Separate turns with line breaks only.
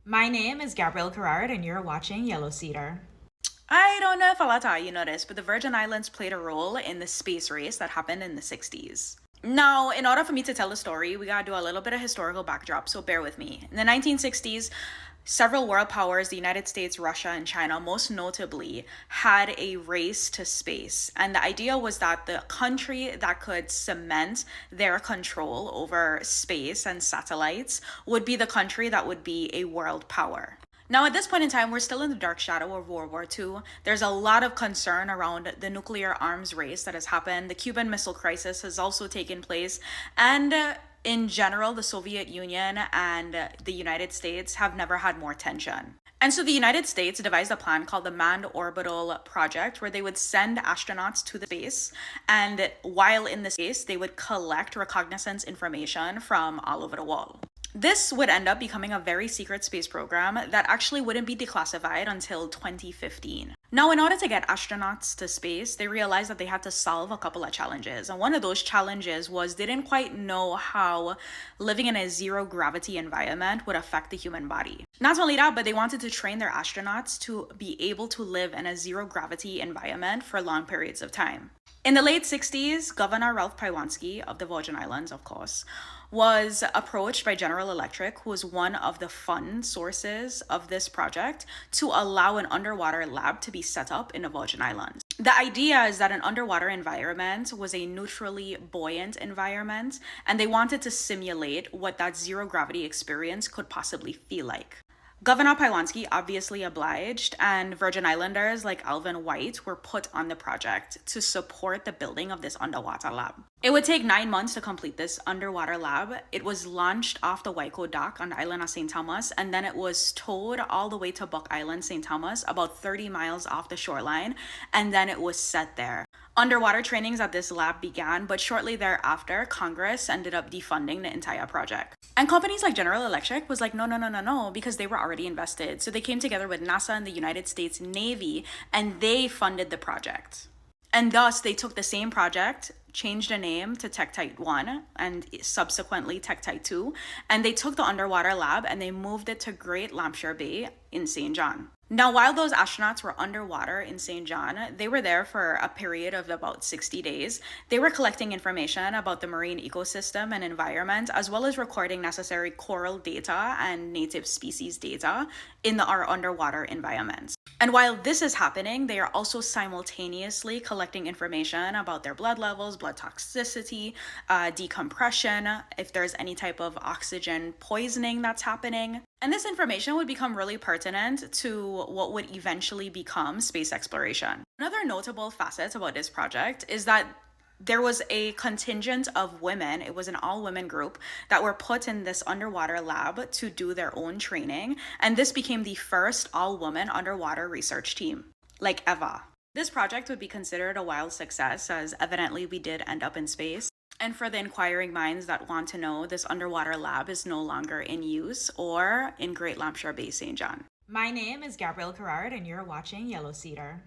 My name is Gabrielle Querrard, and you're watching Yellow Cedar.
I don't know if a lot of you noticed, but the Virgin Islands played a role in the space race that happened in the 60s. Now, in order for me to tell the story, we gotta do a little bit of historical backdrop, so bear with me. In the 1960s, several world powers, the United States, Russia, and China, most notably, had a race to space. And the idea was that the country that could cement their control over space and satellites would be the country that would be a world power. Now, at this point in time, we're still in the dark shadow of World War II. There's a lot of concern around the nuclear arms race that has happened. The Cuban Missile Crisis has also taken place. And in general, the Soviet Union and the United States have never had more tension. And so the United States devised a plan called the Manned Orbital Project, where they would send astronauts to the space. And while in the space, they would collect reconnaissance information from all over the world. This would end up becoming a very secret space program that actually wouldn't be declassified until 2015. Now, in order to get astronauts to space, they realized that they had to solve a couple of challenges. And one of those challenges was they didn't quite know how living in a zero gravity environment would affect the human body. Not only that, but they wanted to train their astronauts to be able to live in a zero gravity environment for long periods of time. In the late 60s, Governor Ralph Paiwansky of the Virgin Islands, of course, was approached by General Electric, who was one of the fund sources of this project, to allow an underwater lab to be set up in the Virgin Islands. The idea is that an underwater environment was a neutrally buoyant environment, and they wanted to simulate what that zero gravity experience could possibly feel like. Governor Paiwansky obviously obliged, and Virgin Islanders like Alvin White were put on the project to support the building of this underwater lab. It would take 9 months to complete this underwater lab. It was launched off the Waiko dock on the island of St. Thomas, and then it was towed all the way to Buck Island, St. Thomas, about 30 miles off the shoreline, and then it was set there. Underwater trainings at this lab began, but shortly thereafter, Congress ended up defunding the entire project. And companies like General Electric was like, no, because they were already invested. So they came together with NASA and the United States Navy, and they funded the project. And thus, they took the same project, changed the name to Tektite 1 and subsequently Tektite 2, and they took the underwater lab and they moved it to Great Lampshire Bay in St. John. Now, while those astronauts were underwater in St. John, they were there for a period of about 60 days. They were collecting information about the marine ecosystem and environment, as well as recording necessary coral data and native species data in our underwater environments. And while this is happening, they are also simultaneously collecting information about their blood levels, blood toxicity, decompression, if there's any type of oxygen poisoning that's happening. And this information would become really pertinent to what would eventually become space exploration. Another notable facet about this project is that there was a contingent of women, it was an all-women group, that were put in this underwater lab to do their own training, and this became the first all-woman underwater research team, like ever. This project would be considered a wild success, as evidently we did end up in space. And for the inquiring minds that want to know, this underwater lab is no longer in use or in Great Lampshire Bay, St. John.
My name is Gabrielle Querrard, and you're watching Yellow Cedar.